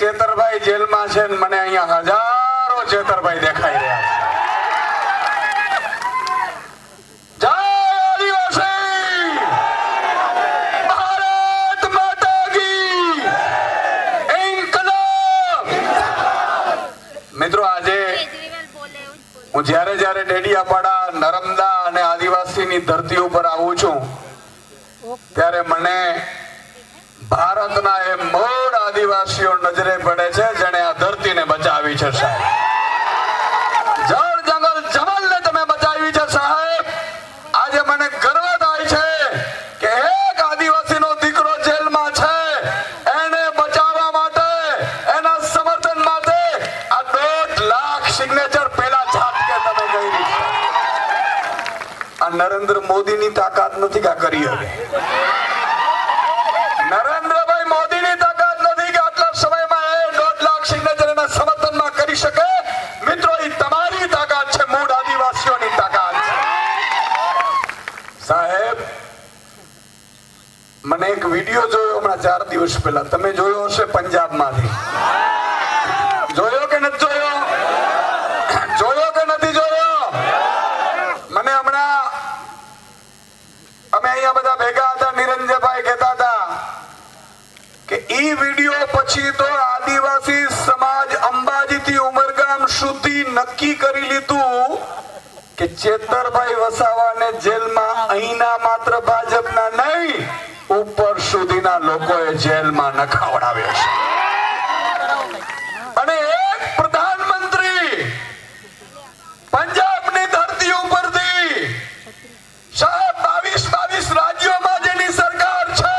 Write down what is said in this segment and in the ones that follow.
ચેતરભાઈ જેલમાં છે ને મને અહીંયા હજારો ચેતરભાઈ દેખાઈ રહ્યા છે. જય આદિવાસી! ભારત માતા કી! ઇન્કલાબ! મિત્રો આજે હું જ્યારે જ્યારે ડેડિયાપાડા, નર્મદા અને આદિવાસીની ધરતી ઉપર આવું છું ત્યારે મને ભારતના એ મૂળ આદિવાસીઓ નજરે પડે છે જેણે આ ધરતીને બચાવી છે. સાહેબ, જળ જંગલ જમલને તમે બચાવી છે. સાહેબ, આજે મને ગર્વ થાય છે કે એક આદિવાસીનો દીકરો જેલમાં છે, એને બચાવવા માટે, એના સમર્થન માટે આ 1.5 લાખ સિગ્નેચર પેલા ઝાટકે તમે કરી. આ નરેન્દ્ર મોદીની તાકાત નથી કે કરી હવે. નરેન્દ્રભાઈ મોદીની તાકાત નથી કે આટલા સમયમાં 1.5 લાખ સિગ્નેચર એના સમર્થનમાં કરી શકે. મિત્રો, એ તમારી તાકાત છે, મૂળ આદિવાસીઓની તાકાત છે. સાહેબ, મને એક વિડીયો જોયો હમણાં 4 દિવસ પહેલા, તમે જોયો હશે, પંજાબમાંથી. જોયો કે નથી જોયો? જોયો કે નથી જોયો? મને હમણાં અમે અહીંયા બધા ભેગા હતા, નિરંજનભાઈ કહેતા હતા કે ઈ વિડિયો પછી તો આદિવાસી સમાજ અંબાજીથી ઉમરગામ સુધી નક્કી કરી લીધું કે ચેતરભાઈ વસાવાને જેલમાં અહીંના માત્ર ભાજપના નહીં, ઉપર સુધીના લોકોએ જેલમાં નખાવડાવ્યો છે. અને એક પ્રધાનમંત્રી પંજાબની ધરતી ઉપરથી, સાહેબ, 22 રાજ્યોમાં જેની સરકાર છે,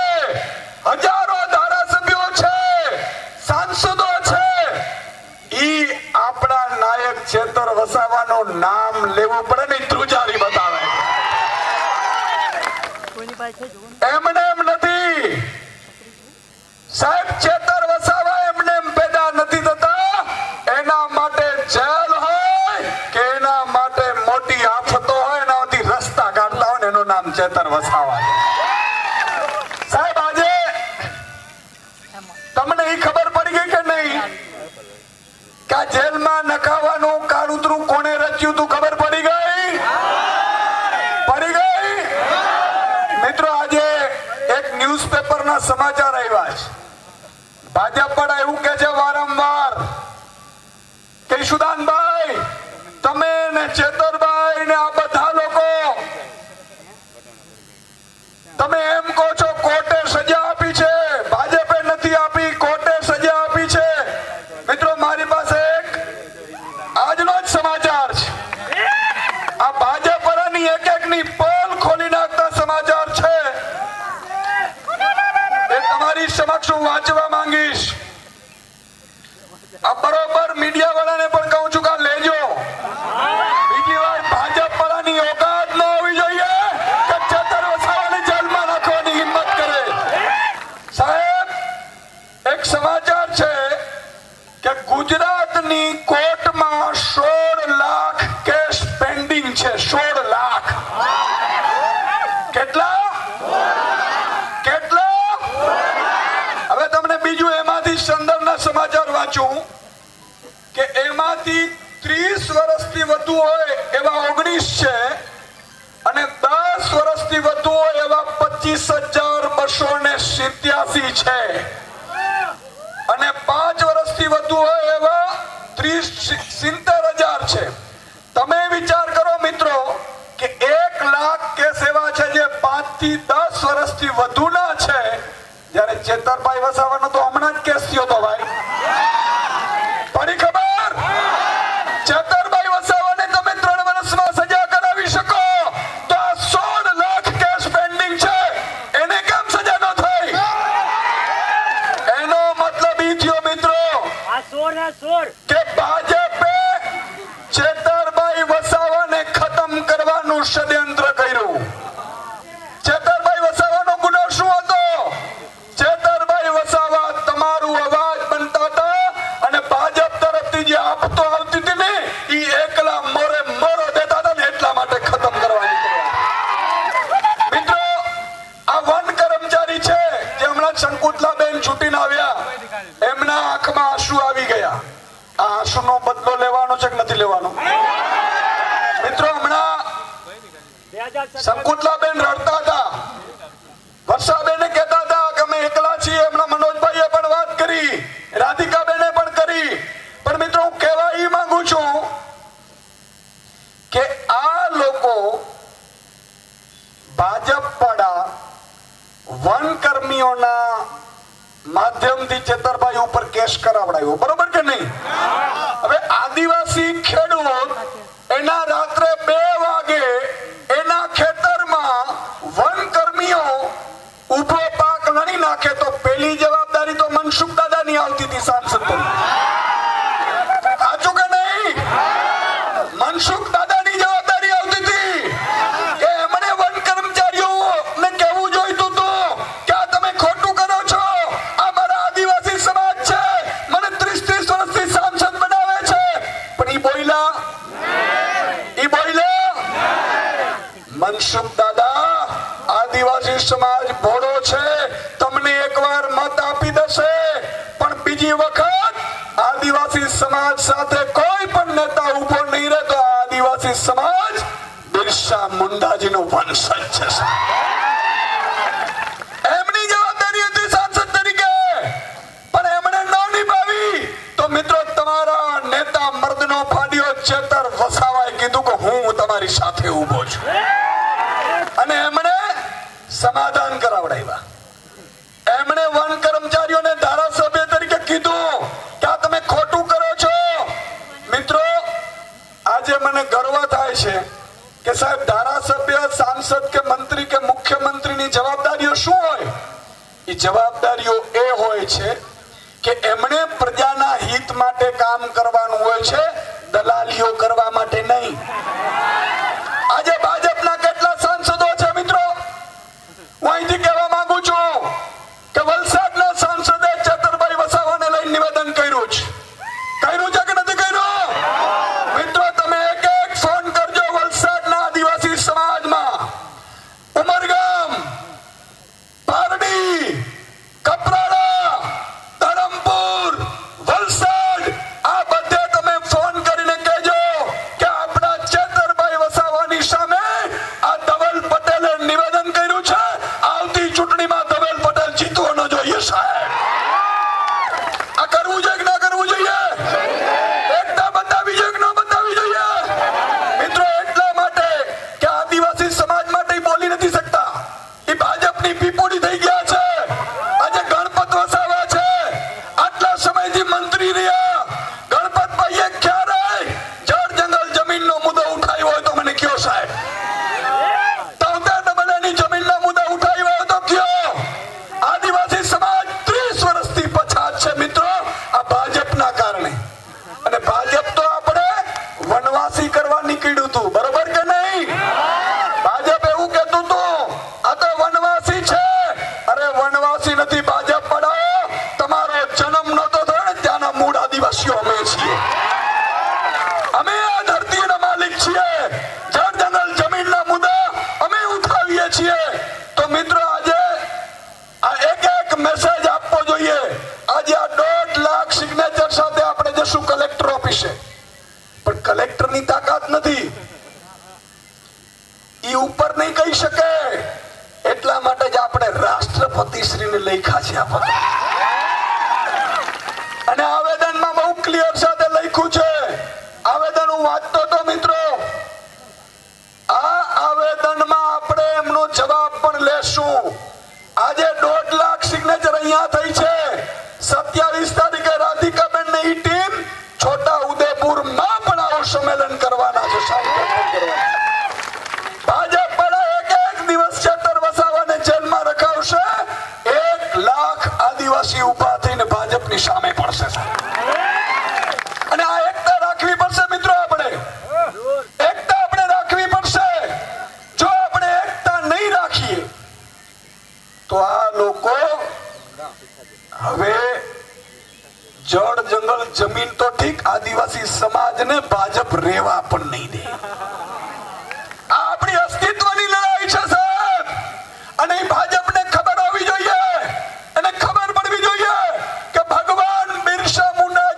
હજારો ધારાસભ્યો છે, સાંસદો છે, ઈ આપણા નાયક ચેતર વસાવાનું નામ લેવું પડે ને ધ્રુજારી બતાવે. એમને એમ નથી સાહેબ, ચેતર વસાવા એમને એમ પેદા નથી થતા. એના માટે જેલ હોય કે એના માટે મોટી આફતો હોય, એનાથી રસ્તા કાઢતા હોય ને એનું નામ ચેતર વસાવા. સાહેબ, આજે તમને એ ખબર પડી ગઈ કે નહીં કે આ જેલમાં નખાવાનું કાળુતરું કોણે રચ્યું તું? ખબર પડી ગઈ? પડી ગઈ? મિત્રો, આજે એક ન્યૂઝપેપરના સમાચાર આવ્યા છે. ભાજપ પણ એવું કે છે વારંવાર કે સુદાનભાઈ, તમે ને ચેતરભાઈ ને આ બધા લોકો તમે એમ કહો છો કોર્ટે સજા આપી છે, ભાજપે નથી આપી, કોર્ટે સજા આપી છે. મિત્રો, મારી પાસે એક આજનો જ સમાચાર છે. આ ભાજપ વાળાની એક-એકની પોલ ખોલી નાખતા સમાચાર છે. એ તમારી સમક્ષ હું વાંચવા માંગીશ. આ બરોબર મીડિયા વાળાને પણ કહું છું કે લેજો. બીજી વાર ભાજપ વાળાની ઓકાત ન હોવી જોઈએ કે ચેતર વસાવાને જેલમાં નાખવાની હિંમત કરે. સાહેબ, એક સમાચાર છે કે ગુજરાતની કોર્ટમાં 16 લાખ કેસ પેન્ડિંગ છે. 16 લાખ. કેટલા? કેટલા? હવે તમને બીજું એમાંથી સંદર્ભના સમાચાર વાંચું કે એમાંથી 30 વર્ષથી વધુ હોય એવા 19 છે અને 10 વર્ષથી વધુ હોય એવા 25,287 છે અને 5 વર્ષથી વધુ હોય એવા 70,000 છે. તમે વિચાર કરો મિત્રો કે 1 લાખ કેસ એવા છે જે 5 થી 10 વર્ષથી વધુના છે, જ્યારે ચેતરભાઈ વસાવાનો તો હમણાં જ કેસ થયો તો ભાઈ. પડી ખબર? ચેતરભાઈ વસાવાને તમે 3 વર્ષમાં સજા કરાવી શકો તો આ 16 લાખ કેસ પેન્ડિંગ છે, એને કેમ સજા ન થઈ? એનો મતલબ ઈ થયો મિત્રો કે ભાજપે ચેતરભાઈ વસાવાને ખતમ કરવાનું ષડયંત્ર કર્યું. ચેતરભાઈ વસાવાનો ગુનો શું હતો? ચેતરભાઈ વસાવા તમારું અવાજ બનતા હતા અને ભાજપ તરફથી જે આપતો આવતી હતી ને એ એકલા મોરે મોરો દેતા હતા ને એટલા માટે ખતમ કરવાની. મિત્રો, આ વન કર્મચારી છે જે હમણાં શંકુતલાબેન છૂટીને આવ્યા, એમના આંખમાં આંસુ આવી ગયા. આ આંસુનો બદલો લેવાનો છે કે નથી લેવાનો? મિત્રો હમણાં સંકુતલાબેન રડતા હતા, વર્ષાબેને કહેતા હતા કે અમે એકલા છીએ. હમણાં મનોજભાઈએ પણ વાત કરી, રાધિકાબેને પણ કરી. પણ મિત્રો હું કહેવા એ માંગુ છું કે આ લોકો ભાજપ વાળા વનકર્મીઓના માધ્યમથી ચેતરભાઈ ઉપર કેસ કરાવડાયો, બરોબર કે નહીં? હવે આદિવાસી ખેડૂત એના રાત્રે 2 વાગે એના ખેતરમાં વનકર્મીઓ ઉભો પાક લણી નાખે તો પેલી જવાબદારી તો મનસુખ દાદાની આવતી હતી સાંસદ તરીકે. સાચું કે નહીં? મનસુખ દાદાની જવાબદારી આવતી હતી કે એમણે વન કર્મચારીઓને કહેવું જોઈતું હતું કે આ તમે ખોટું કરો છો, આ મારા આદિવાસી સમાજ છે, મને 30 વર્ષથી સાંસદ બનાવે છે. પણ ઈ બોલ્યા? મનસુખ દાદા, આદિવાસી સમાજ ભોળો છે, તમને એકવાર મત આપી દેશે, પણ બીજી વખત આદિવાસી સમાજ સાથે કોઈ પણ નેતા ઉભો નહીં રહે તો આદિવાસી સમાજ બિરસા મુંડાજીનો વંશજ છે. એમની જવાબદારી હતી સાંસદ તરીકે, પણ એમણે ન નિભાવી. તો મિત્રો તમારા નેતા મર્દનો ફાડ્યો ચેતર વસાવાએ કીધું કે હું તમારી સાથે ઉભો છું, અને એમણે સમાધાન કરાવડાવ્યા. એમણે વન કર્મચારીઓને ધારાસભ્ય તરીકે કીધું કે આ તમે ખોટું કરો છો. મિત્રો આજે મને ગર્વ થાય છે કે સાહેબ ધારાસભ્ય, સાંસદ કે મંત્રી કે મુખ્યમંત્રીની જવાબદારીઓ શું હોય? એ જવાબદારીઓ એ હોય છે કે એમણે પ્રજાના હિત માટે કામ કરવાનું હોય છે, દલાલીઓ કરવા માટે નહીં. આજે ભાજપના કેટલા સાંસદો છે મિત્રો? હું અહીંથી કહેવા માંગુ છું કે વલસાડના સાંસદે ચેતરભાઈ વસાવાને લઈને નિવેદન કર્યું છે. કર્યું છે કે નથી કર્યું? મિત્રો તમે એક ફોન કરજો વલસાડના આદિવાસી સમાજમાં, ઉમરગામ, પારડી, કપરાડા, ધરમપુર, વલસાડ, આ બધે તમે ફોન કરીને કહેજો કે આપણા ચેતરભાઈ વસાવાની સામે આ ધવલ પટેલે નિવેદન કર્યું છે. આવતી ચૂંટણીમાં ધવલ પટેલ જીતવો ન જોઈએ સાહેબ. આ કરવું જોઈએ કે ના કરવું જોઈએ? એકતા બતાવી જોઈએ કે ન બતાવી જોઈએ? મિત્રો એટલા માટે કે આદિવાસી સમાજ માટે બોલી નથી શકતા, એ ભાજપની પીપોડી થઈ ગયા છે. આજે ગણપત વસાવા છે, આટલા સમયથી મંત્રી રહ્યા. ગણપતભાઈએ ક્યારે જળ જંગલ જમીનનો મુદ્દો ઉઠાવ્યો હોય તો મને કયો સાહેબ? 73 જમીનના મુદ્દા ઉઠાવ્યો હોય તો કયો? આદિવાસી સમાજ 30 વર્ષથી પછાત છે મિત્રો, આ ભાજપના કારણે. અને ભાજપ તો આપણે વનવાસી કરવા નીકળ્યું હતું, બરોબર કે નહીં? ભાજપ એવું કહેતું હતું આ તો વનવાસી છે. અરે વનવાસી નથી ભાજપ પડાવો, તમારો જન્મ નતો થયો ને ત્યાંના મૂળ આદિવાસીઓ અમે છીએ. અમે આ ધરતીના માલિક છીએ, જળ જંગલ જમીનના મુદ્દા અમે ઉઠાવીએ છીએ. તો મિત્રો આજે આ એક મેસેજ આપવો જોઈએ. આજે આ 1.5 લાખ સિગ્નેચર સાથે આપણે જશું કલેક્ટર ઓફિસે, પણ કલેક્ટરની તાકાત નથી, ઈ ઉપર નહીં કહી શકે. એટલા માટે જ આપણે રાષ્ટ્રપતિશ્રીને લખ્યા છે આ પત્ર. અને આવેદનમાં બહુ ક્લિયર સાથે લખ્યું છે. આવેદન હું વાંચતો તો મિત્રો, આ આવેદનમાં આપણે એમનો જવાબ પણ લેશું. આજે 1.5 લાખ સિગ્નેચર અહીંયા થઈ છે. 27 તારીખે રાધિકાબેનની ટીમ છોટા ઉદેપુરમાં પણ આવું સંમેલન કરવાના છે. ભાજપ વાળા એક દિવસ ચેતર વસાવાને જેલમાં રખાવશે. 1 લાખ આદિવાસી ઉભા થઈને ભાજપની સામે પડશે. અને આ એકતા રાખવી પડશે મિત્રો. આપણે એકતા રાખવી પડશે. જો આપણે એકતા નહીં રાખીએ તો આ લોકો હવે જળ જંગલ જમીન તો ઠીક, આદિવાસી સમાજને ભાજપ રેવા પણ નહીં દે. આ આપણી અસ્તિત્વની લડાઈ છે સાહેબ. અને ભાજપને ખબર હોવી જોઈએ, અને ખબર પડવી જોઈએ કે ભગવાન બિરસા મુંડા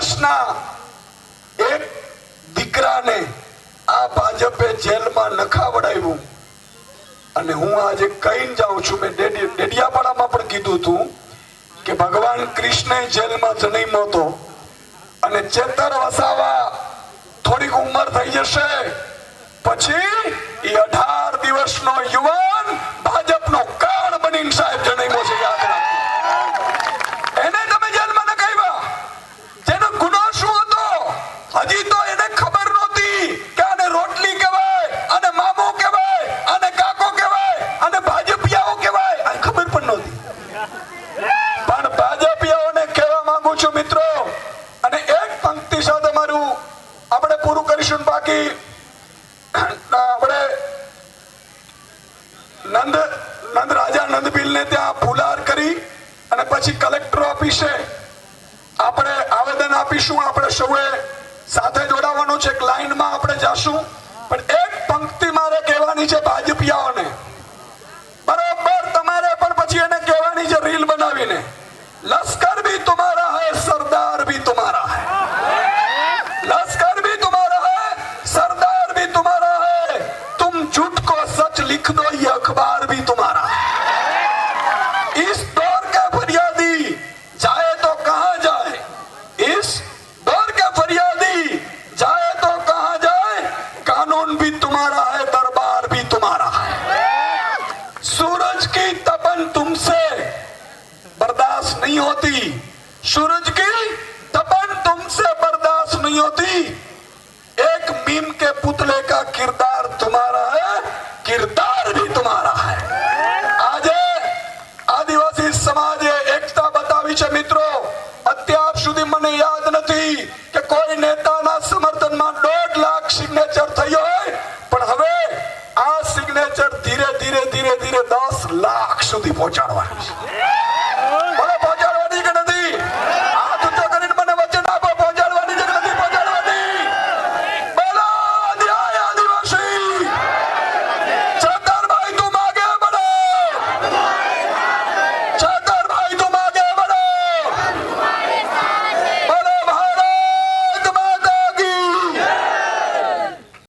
વર્ષના એક દીકરાને આ ભાજપે જેલમાં નખાવડાવ્યું અને હું આજે કહીને જાઉં છું, મેં ડેડિયાપાડામાં પણ કીધું હતું કે ભગવાન કૃષ્ણ જેલમાં જન્મ્યો હતો અને ચેતર વસાવા થોડીક ઉંમર થઈ જશે પછી એ 18 દિવસનો યુવાન ભાજપનો કાળ બનીને સાહેબ જન્મ્યો છે. યાદ રાખો, એને તમે જેલમાં નખાવ્યા. જેનો ગુનો શું હતો હજી તો એને ખબર નહોતી કે આને રોટલી કહેવાય, આને મામો કહેવાય, આને કાકો કહેવાય, આને ભાજપિયાઓ કહેવાય, આ ખબર પણ નહોતી. પણ ભાજપિયાઓને કહેવા માંગુ છું મિત્રો, અને એક પંક્તિ સાથે મારું આપણે પૂરું કરીશું. બાકી આપણે નંદ રાજા નંદબીલ ને ત્યાં ફુલાર કરી અને પછી કલેક્ટર ઓફિસે આપણે આવેદન આપીશું. આપણે સૌએ સાથે જોડાવાનું છે, એક લાઈનમાં આપણે જાશું. પણ એક પંક્તિ મારે કહેવાની છે ભાજપિયાઓને, બરોબર તમારે પણ પછી એને કહેવાની છે રીલ બનાવીને, લશ્કર ભી तुम्हारा है सरदार भी तुम्हारा है, लश्कर भी तुम्हारा है सरदार भी तुम्हारा है, तुम झूठ को सच लिख दो ये अखबार भी तुम्हारा है. इस दौर का फरियादी जाए तो कहां जाए, इस दौर का फरियादी जाए तो कहां जाए, कानून भी तुम्हारा है दरबार भी तुम्हारा है. सूरज की तपन तुमसे बर्दाश्त नहीं होती, सूरज की तपन तुमसे बर्दाश्त नहीं होती, एक मीम के पुतले का किरदार तुम्हारा है, किरदार भी तुम्हारा है. આજે આદિવાસી સમાજે એકતા બતાવી છે મિત્રો. અત્યાર સુધી મને યાદ નથી કે કોઈ નેતાના સમર્થનમાં 1.5 લાખ સિગ્નેચર થયો હોય, પણ હવે આ સિગ્નેચર ધીરે ધીરે 10 લાખ સુધી પહોંચાડવાની છે.